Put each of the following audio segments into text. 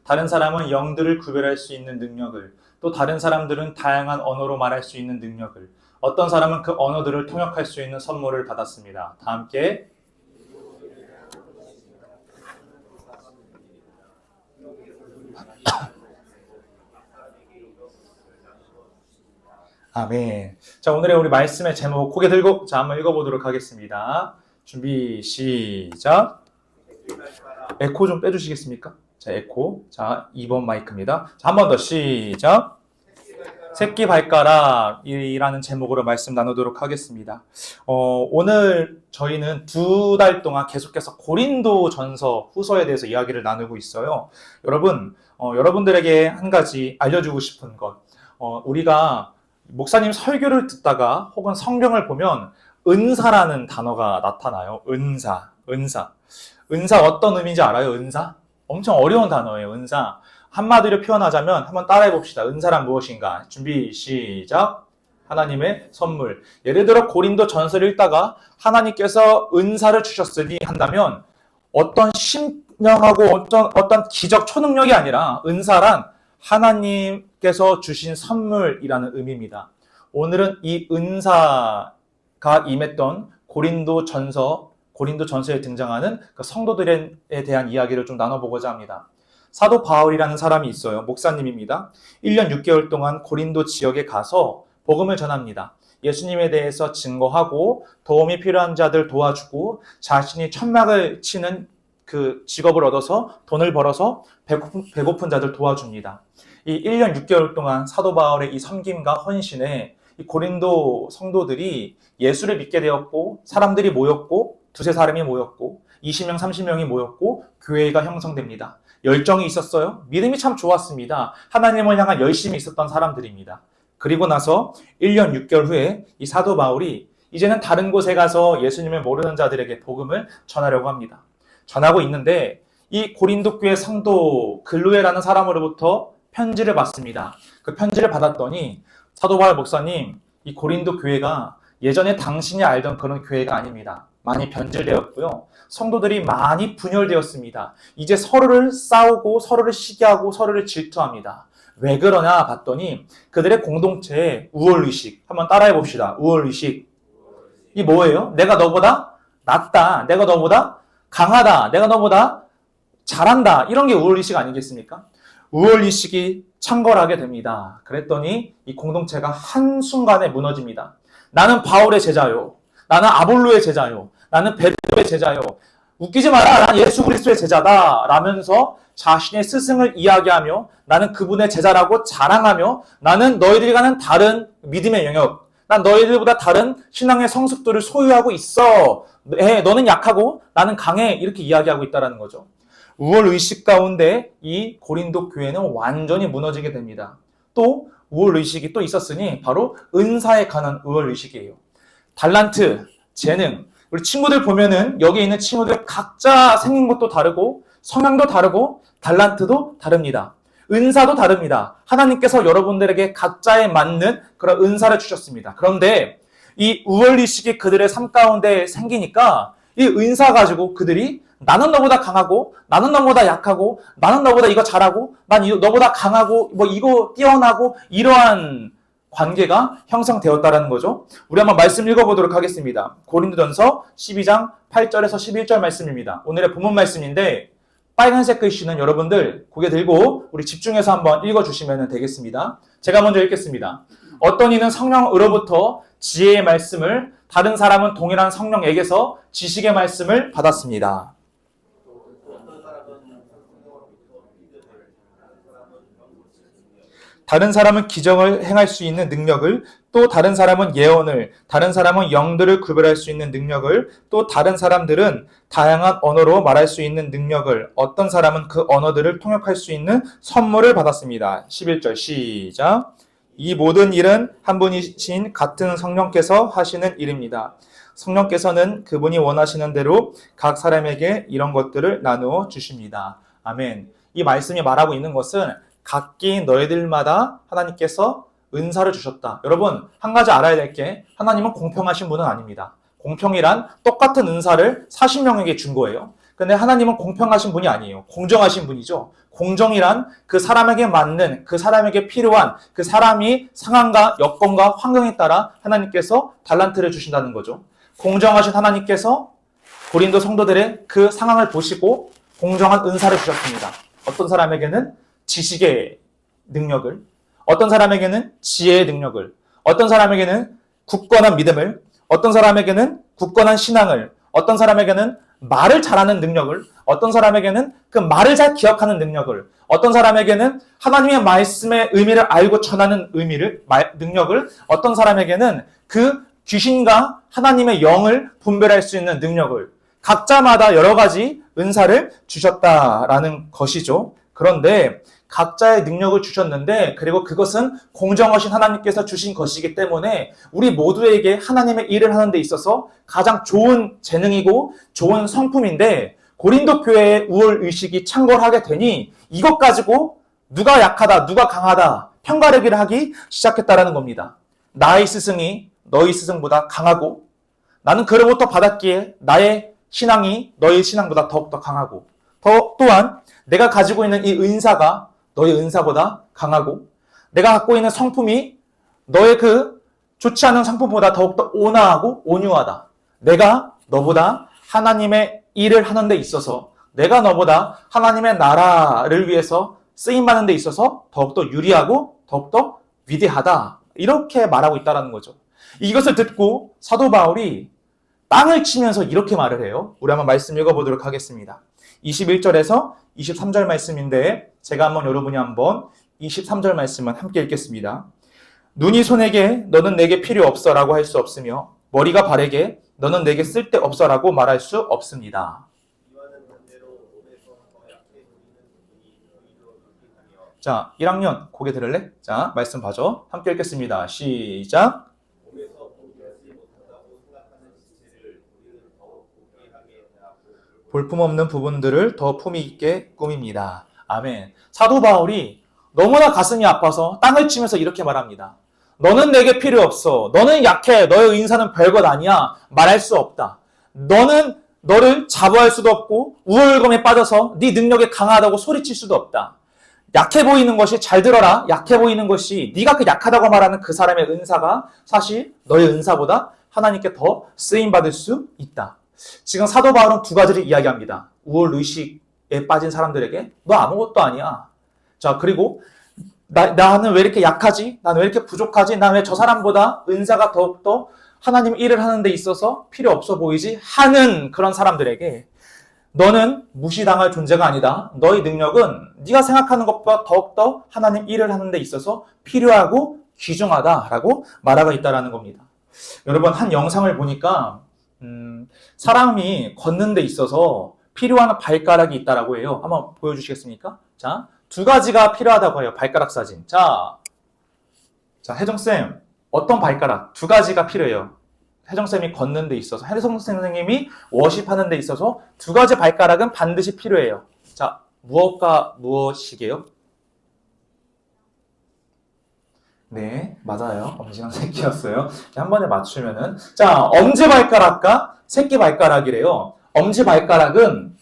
다른 사람은 영들을 구별할 수 있는 능력을, 또 다른 사람들은 다양한 언어로 말할 수 있는 능력을, 어떤 사람은 그 언어들을 통역할 수 있는 선물을 받았습니다. 다 함께 아멘. 자, 오늘의 우리 말씀의 제목 고개 들고 자 한번 읽어보도록 하겠습니다. 준비 시작. 에코 좀 빼주시겠습니까? 자, 에코. 자, 2번 마이크입니다. 자, 한 번 더 시작. 새끼 발가락이라는 제목으로 말씀 나누도록 하겠습니다. 오늘 저희는 2달 동안 계속해서 고린도 전서 후서에 대해서 이야기를 나누고 있어요. 여러분들에게 한 가지 알려주고 싶은 것. 우리가 목사님 설교를 듣다가 혹은 성경을 보면 은사라는 단어가 나타나요. 은사. 은사 어떤 의미인지 알아요? 은사? 엄청 어려운 단어예요. 은사. 한마디로 표현하자면 한번 따라해 봅시다. 은사란 무엇인가? 준비 시작. 하나님의 선물. 예를 들어 고린도 전서를 읽다가 하나님께서 은사를 주셨으니 한다면 어떤 신령하고 어떤 기적 초능력이 아니라 은사란 하나님께서 주신 선물이라는 의미입니다. 오늘은 이 은사가 임했던 고린도 전서에 등장하는 그 성도들에 대한 이야기를 좀 나눠보고자 합니다. 사도 바울이라는 사람이 있어요. 목사님입니다. 1년 6개월 동안 고린도 지역에 가서 복음을 전합니다. 예수님에 대해서 증거하고 도움이 필요한 자들 도와주고 자신이 천막을 치는 그 직업을 얻어서 돈을 벌어서 배고픈 자들 도와줍니다. 이 1년 6개월 동안 사도 바울의 이 섬김과 헌신에 이 고린도 성도들이 예수를 믿게 되었고 사람들이 모였고 두세 사람이 모였고 20명 30명이 모였고 교회가 형성됩니다. 열정이 있었어요. 믿음이 참 좋았습니다. 하나님을 향한 열심이 있었던 사람들입니다. 그리고 나서 1년 6개월 후에 이 사도 바울이 이제는 다른 곳에 가서 예수님을 모르는 자들에게 복음을 전하려고 합니다. 전하고 있는데 이 고린도 교회 성도 글로에라는 사람으로부터 편지를 받습니다. 그 편지를 받았더니 사도 바울 목사님, 이 고린도 교회가 예전에 당신이 알던 그런 교회가 아닙니다. 많이 변질되었고요. 성도들이 많이 분열되었습니다. 이제 서로를 싸우고 서로를 시기하고 서로를 질투합니다. 왜 그러냐 봤더니 그들의 공동체에 우월의식, 한번 따라해 봅시다. 우월의식. 이 뭐예요? 내가 너보다 낫다. 내가 너보다 강하다. 내가 너보다 잘한다. 이런 게 우월의식 아니겠습니까? 우월의식이 창궐하게 됩니다. 그랬더니 이 공동체가 한순간에 무너집니다. 나는 바울의 제자요. 나는 아볼로의 제자요. 나는 베드로의 제자요. 웃기지 마라. 난 예수 그리스도의 제자다. 라면서 자신의 스승을 이야기하며 나는 그분의 제자라고 자랑하며 나는 너희들이 가는 다른 믿음의 영역, 난 너희들보다 다른 신앙의 성숙도를 소유하고 있어. 너는 약하고 나는 강해. 이렇게 이야기하고 있다는 거죠. 우월의식 가운데 이 고린도 교회는 완전히 무너지게 됩니다. 또 우월의식이 또 있었으니 바로 은사에 관한 우월의식이에요. 달란트, 재능. 우리 친구들 보면은 여기 있는 친구들 각자 생긴 것도 다르고 성향도 다르고 달란트도 다릅니다. 은사도 다릅니다. 하나님께서 여러분들에게 각자에 맞는 그런 은사를 주셨습니다. 그런데 이 우월의식이 그들의 삶 가운데 생기니까 이 은사 가지고 그들이 나는 너보다 강하고 나는 너보다 약하고 나는 너보다 이거 잘하고 난 너보다 강하고 뭐 이거 뛰어나고 이러한 관계가 형성되었다라는 거죠. 우리 한번 말씀 읽어보도록 하겠습니다. 고린도전서 12장 8절에서 11절 말씀입니다. 오늘의 본문 말씀인데 빨간색 글씨는 여러분들 고개 들고 우리 집중해서 한번 읽어주시면 되겠습니다. 제가 먼저 읽겠습니다. 어떤 이는 성령으로부터 지혜의 말씀을, 다른 사람은 동일한 성령에게서 지식의 말씀을 받았습니다. 다른 사람은 기적을 행할 수 있는 능력을, 또 다른 사람은 예언을, 다른 사람은 영들을 구별할 수 있는 능력을, 또 다른 사람들은 다양한 언어로 말할 수 있는 능력을, 어떤 사람은 그 언어들을 통역할 수 있는 선물을 받았습니다. 11절 시작. 이 모든 일은 한 분이신 같은 성령께서 하시는 일입니다. 성령께서는 그분이 원하시는 대로 각 사람에게 이런 것들을 나누어 주십니다. 아멘. 이 말씀이 말하고 있는 것은 각기 너희들마다 하나님께서 은사를 주셨다. 여러분, 한 가지 알아야 될 게 하나님은 공평하신 분은 아닙니다. 공평이란 똑같은 은사를 40명에게 준 거예요. 근데 하나님은 공평하신 분이 아니에요. 공정하신 분이죠. 공정이란 그 사람에게 맞는, 그 사람에게 필요한 그 사람이 상황과 여건과 환경에 따라 하나님께서 달란트를 주신다는 거죠. 공정하신 하나님께서 고린도 성도들의 그 상황을 보시고 공정한 은사를 주셨습니다. 어떤 사람에게는 지식의 능력을, 어떤 사람에게는 지혜의 능력을, 어떤 사람에게는 굳건한 믿음을, 어떤 사람에게는 굳건한 신앙을, 어떤 사람에게는 말을 잘하는 능력을, 어떤 사람에게는 그 말을 잘 기억하는 능력을, 어떤 사람에게는 하나님의 말씀의 의미를 알고 전하는 능력을, 어떤 사람에게는 그 귀신과 하나님의 영을 분별할 수 있는 능력을, 각자마다 여러 가지 은사를 주셨다라는 것이죠. 그런데 각자의 능력을 주셨는데, 그리고 그것은 공정하신 하나님께서 주신 것이기 때문에 우리 모두에게 하나님의 일을 하는 데 있어서 가장 좋은 재능이고 좋은 성품인데, 고린도 교회의 우월의식이 창궐하게 되니 이것 가지고 누가 약하다, 누가 강하다 평가르기를 하기 시작했다라는 겁니다. 나의 스승이 너희 스승보다 강하고, 나는 그로부터 받았기에 나의 신앙이 너희 신앙보다 더욱더 강하고, 또한 내가 가지고 있는 이 은사가 너의 은사보다 강하고, 내가 갖고 있는 성품이 너의 그 좋지 않은 성품보다 더욱더 온화하고 온유하다. 내가 너보다 하나님의 일을 하는 데 있어서, 내가 너보다 하나님의 나라를 위해서 쓰임받는 데 있어서 더욱더 유리하고 더욱더 위대하다. 이렇게 말하고 있다는 거죠. 이것을 듣고 사도 바울이 땅을 치면서 이렇게 말을 해요. 우리 한번 말씀 읽어보도록 하겠습니다. 21절에서 23절 말씀인데, 제가 한번 여러분이 한번 23절 말씀은 함께 읽겠습니다. 눈이 손에게 너는 내게 필요 없어 라고 할 수 없으며, 머리가 발에게 너는 내게 쓸데없어 라고 말할 수 없습니다. 자, 1학년 고개 들을래? 자, 말씀 봐줘. 함께 읽겠습니다. 시작. 볼품없는 부분들을 더 품위 있게 꾸밉니다. 아멘. 사도 바울이 너무나 가슴이 아파서 땅을 치면서 이렇게 말합니다. 너는 내게 필요 없어. 너는 약해. 너의 인사는 별것 아니야. 말할 수 없다. 너를 자부할 수도 없고 우월감에 빠져서 네 능력이 강하다고 소리칠 수도 없다. 약해 보이는 것이, 잘 들어라, 약해 보이는 것이 네가 그 약하다고 말하는 그 사람의 은사가 사실 너의 은사보다 하나님께 더 쓰임받을 수 있다. 지금 사도 바울은 두 가지를 이야기합니다. 우월의식에 빠진 사람들에게 너 아무것도 아니야. 자, 그리고 나는 왜 이렇게 약하지? 나는 왜 이렇게 부족하지? 난 왜 저 사람보다 은사가 더욱더 하나님 일을 하는 데 있어서 필요 없어 보이지? 하는 그런 사람들에게 너는 무시당할 존재가 아니다. 너의 능력은 네가 생각하는 것보다 더욱더 하나님 일을 하는 데 있어서 필요하고 귀중하다라고 말하고 있다는 겁니다. 여러분, 한 영상을 보니까 사람이 걷는 데 있어서 필요한 발가락이 있다라고 해요. 한번 보여주시겠습니까? 자, 두 가지가 필요하다고 해요. 발가락 사진. 자, 혜정쌤, 어떤 발가락? 두 가지가 필요해요. 혜정쌤이 걷는 데 있어서, 혜정 선생님이 워십하는 데 있어서 두 가지 발가락은 반드시 필요해요. 자, 무엇과 무엇이게요? 네, 맞아요. 엄지랑 새끼였어요. 한 번에 맞추면은. 자, 엄지발가락과 새끼발가락이래요. 엄지발가락은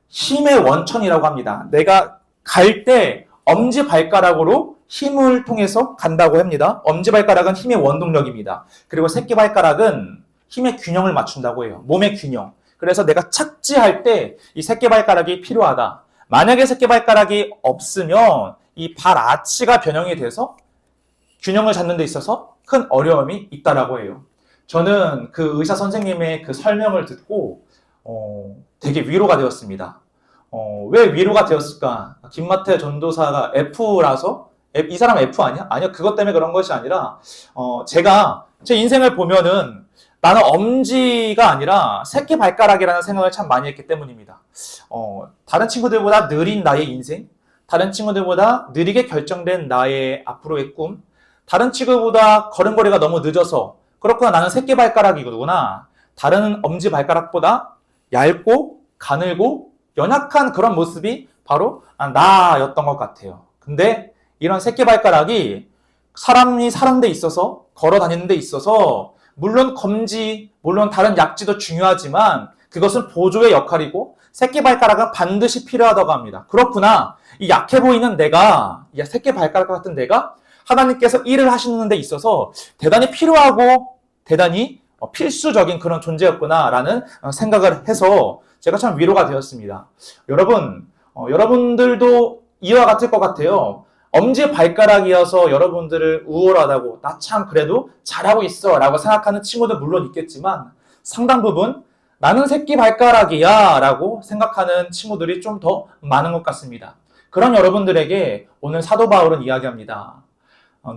힘의 원천이라고 합니다. 내가 갈 때 엄지발가락으로 힘을 통해서 간다고 합니다. 엄지발가락은 힘의 원동력입니다. 그리고 새끼발가락은 힘의 균형을 맞춘다고 해요. 몸의 균형. 그래서 내가 착지할 때 이 새끼발가락이 필요하다. 만약에 새끼발가락이 없으면 이 발 아치가 변형이 돼서 균형을 잡는 데 있어서 큰 어려움이 있다라고 해요. 저는 그 의사 선생님의 그 설명을 듣고 되게 위로가 되었습니다. 왜 위로가 되었을까? 김마태 전도사가 F라서, 이 사람 F 아니야? 아니요, 그것 때문에 그런 것이 아니라 제가 제 인생을 보면은 나는 엄지가 아니라 새끼 발가락이라는 생각을 참 많이 했기 때문입니다. 다른 친구들보다 느린 나의 인생, 다른 친구들보다 느리게 결정된 나의 앞으로의 꿈, 다른 친구보다 걸음걸이가 너무 늦어서 그렇구나, 나는 새끼 발가락이구나, 다른 엄지 발가락보다 얇고 가늘고 연약한 그런 모습이 바로 나였던 것 같아요. 근데 이런 새끼 발가락이 사람이 사는 데 있어서, 걸어 다니는 데 있어서 물론 검지, 물론 다른 약지도 중요하지만 그것은 보조의 역할이고 새끼발가락은 반드시 필요하다고 합니다. 그렇구나. 이 약해 보이는 내가, 이 새끼발가락 같은 내가 하나님께서 일을 하시는 데 있어서 대단히 필요하고 대단히 필수적인 그런 존재였구나라는 생각을 해서 제가 참 위로가 되었습니다. 여러분, 여러분들도 이와 같을 것 같아요. 엄지발가락이어서 여러분들을 우월하다고 나 참 그래도 잘하고 있어 라고 생각하는 친구들 물론 있겠지만 상당 부분 나는 새끼발가락이야 라고 생각하는 친구들이 좀 더 많은 것 같습니다. 그런 여러분들에게 오늘 사도 바울은 이야기합니다.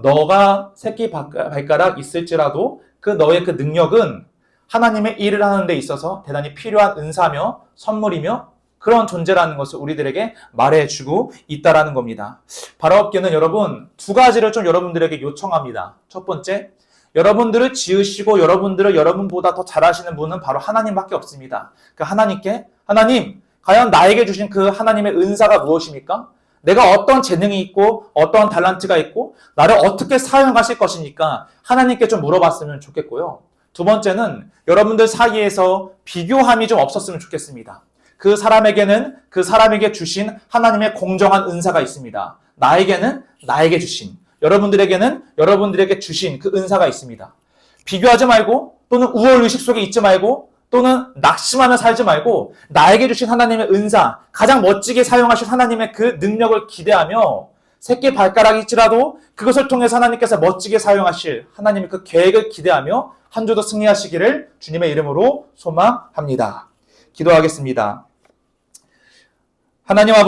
너가 새끼발가락 있을지라도 그 너의 그 능력은 하나님의 일을 하는 데 있어서 대단히 필요한 은사며 선물이며 그런 존재라는 것을 우리들에게 말해주고 있다라는 겁니다. 바라옵기는 여러분 두 가지를 좀 여러분들에게 요청합니다. 첫 번째, 여러분들을 지으시고 여러분들을 여러분보다 더 잘하시는 분은 바로 하나님밖에 없습니다. 그 하나님께 하나님, 과연 나에게 주신 그 하나님의 은사가 무엇입니까? 내가 어떤 재능이 있고 어떤 달란트가 있고 나를 어떻게 사용하실 것이니까 하나님께 좀 물어봤으면 좋겠고요. 두 번째는 여러분들 사이에서 비교함이 좀 없었으면 좋겠습니다. 그 사람에게는 그 사람에게 주신 하나님의 공정한 은사가 있습니다. 나에게는 나에게 주신, 여러분들에게는 여러분들에게 주신 그 은사가 있습니다. 비교하지 말고 또는 우월의식 속에 있지 말고 또는 낙심하며 살지 말고 나에게 주신 하나님의 은사, 가장 멋지게 사용하실 하나님의 그 능력을 기대하며 새끼발가락일지라도 그것을 통해서 하나님께서 멋지게 사용하실 하나님의 그 계획을 기대하며 한 주도 승리하시기를 주님의 이름으로 소망합니다. 기도하겠습니다. 하나님 아버지